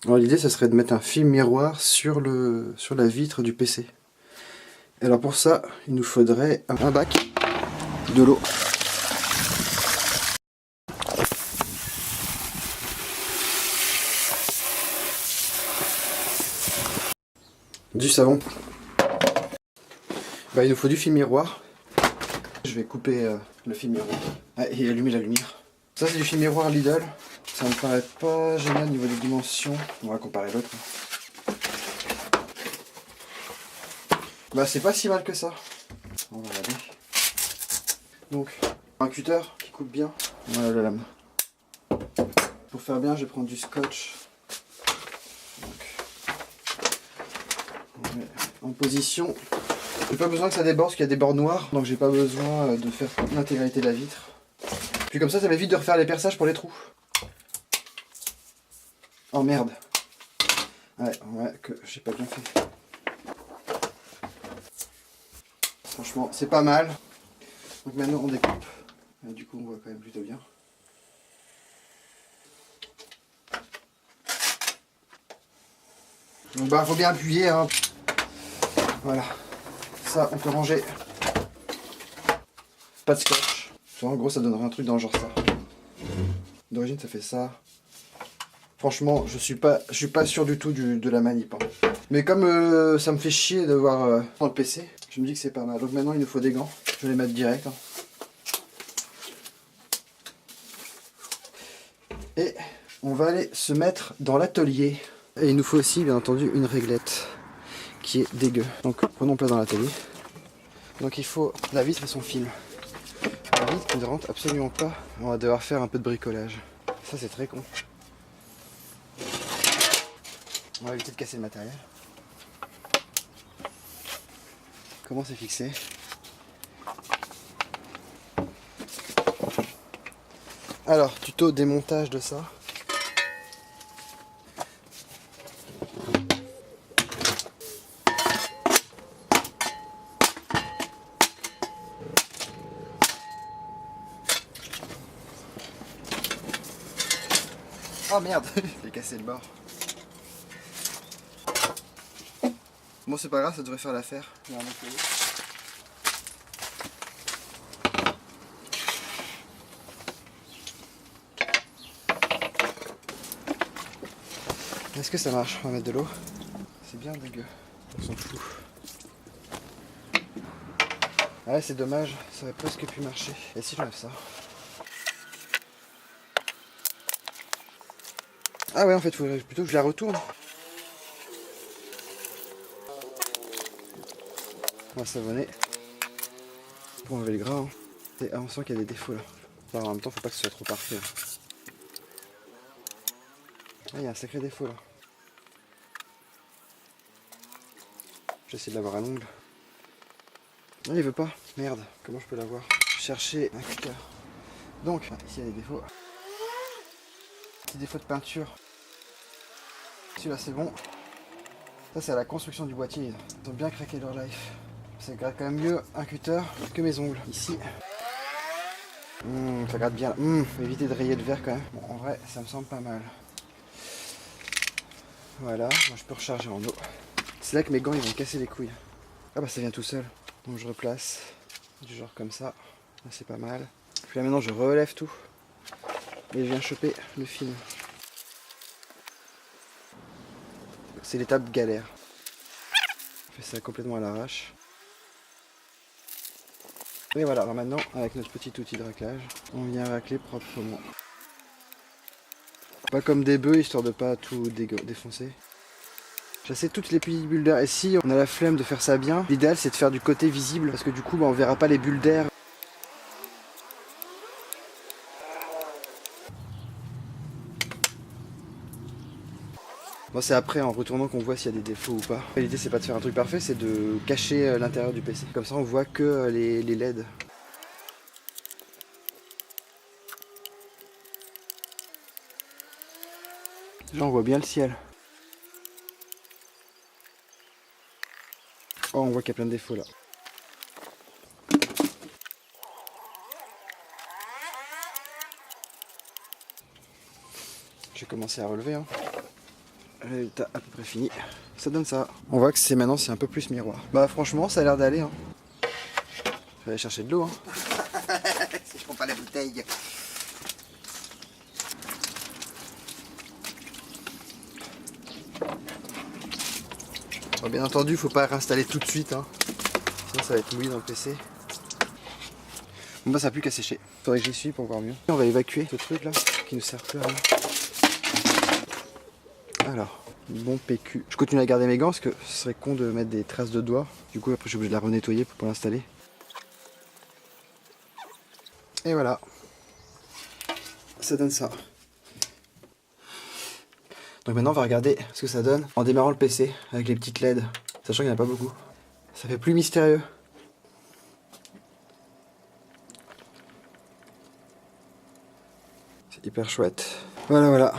Alors l'idée, ça serait de mettre un film miroir sur la vitre du PC. Et alors pour ça, il nous faudrait un bac, de l'eau, du savon. Bah, il nous faut du film miroir. Je vais couper le film miroir et allumer la lumière. Ça c'est du film miroir Lidl. Ça me paraît pas génial au niveau des dimensions. On va comparer l'autre. Bah c'est pas si mal que ça. On va regarder. Donc un cutter qui coupe bien. Voilà la lame. Pour faire bien, je vais prendre du scotch. Donc, on met en position. J'ai pas besoin que ça déborde parce qu'il y a des bords noirs, donc j'ai pas besoin de faire l'intégralité de la vitre. Puis comme ça m'évite de refaire les perçages pour les trous. Oh merde. Ouais, que j'ai pas bien fait. Franchement, c'est pas mal. Donc maintenant on découpe. Et du coup on voit quand même plutôt bien. Donc bah faut bien appuyer hein. Voilà. Ça on peut ranger. Pas de scotch. En gros ça donnerait un truc dans le genre ça. D'origine ça fait ça. Franchement je suis pas sûr du tout de la manip. Hein. Mais comme ça me fait chier de voir dans le PC, je me dis que c'est pas mal. Donc maintenant il nous faut des gants. Je vais les mettre direct. Hein. Et on va aller se mettre dans l'atelier. Et il nous faut aussi bien entendu une réglette qui est dégueu. Donc prenons place dans l'atelier. Donc il faut la vitre et son film. La vitre qui ne rentre absolument pas. On va devoir faire un peu de bricolage. Ça c'est très con. On va éviter de casser le matériel. Comment c'est fixé? Alors, tuto démontage de ça. Oh merde, j'ai cassé le bord. Bon c'est pas grave, ça devrait faire l'affaire. Est-ce que ça marche? On va mettre de l'eau. C'est bien dégueu. On s'en fout. Ah ouais c'est dommage, ça aurait presque pu marcher. Et si j'enlève ça? Ah ouais en fait il faudrait plutôt que je la retourne. On va savonner pour enlever le gras. Hein. Et, on sent qu'il y a des défauts là. Enfin, en même temps faut pas que ce soit trop parfait. Hein. Ah il y a un sacré défaut là. J'essaie de l'avoir à l'ongle. Non il veut pas. Merde, comment je peux l'avoir? Chercher un cutter. Donc ici il y a des défauts. Petit défaut de peinture. Celui-là c'est bon. Ça c'est à la construction du boîtier. Ils ont bien craqué leur life. Ça gratte quand même mieux un cutter que mes ongles. Ici. Ça gratte bien. Faut éviter de rayer le verre quand même. Bon, en vrai, ça me semble pas mal. Voilà, moi je peux recharger en eau. C'est là que mes gants ils vont casser les couilles. Ah bah ça vient tout seul. Donc je replace. Du genre comme ça. Là c'est pas mal. Puis là maintenant je relève tout. Et je viens choper le film. C'est l'étape galère. On fait ça complètement à l'arrache. Et voilà, alors maintenant, avec notre petit outil de raclage, on vient racler proprement. Pas comme des bœufs, histoire de pas tout défoncer. J'essaie toutes les petits bulles d'air. Et si on a la flemme de faire ça bien, l'idéal c'est de faire du côté visible, parce que du coup, on verra pas les bulles d'air. Bon, c'est après en retournant qu'on voit s'il y a des défauts ou pas. L'idée c'est pas de faire un truc parfait, c'est de cacher l'intérieur du PC. Comme ça on voit que les LED. Là on voit bien le ciel. Oh on voit qu'il y a plein de défauts là. Je vais commencer à relever. Hein. résultat à peu près fini. Ça donne ça. On voit que c'est maintenant c'est un peu plus miroir. Bah franchement ça a l'air d'aller. Hein. Je vais aller chercher de l'eau. Hein. Si je prends pas la bouteille. Bon, bien entendu faut pas réinstaller tout de suite. Hein. Sinon ça va être mouillé dans le PC. Bon bah ça n'a plus qu'à sécher. Faudrait que j'y suis pour voir mieux. On va évacuer ce truc là qui nous sert plus à rien. Alors, bon PQ. Je continue à garder mes gants parce que ce serait con de mettre des traces de doigts. Du coup après je suis obligé de la renettoyer pour l'installer. Et voilà. Ça donne ça. Donc maintenant on va regarder ce que ça donne en démarrant le PC avec les petites LED. Sachant qu'il n'y en a pas beaucoup. Ça fait plus mystérieux. C'est hyper chouette. Voilà.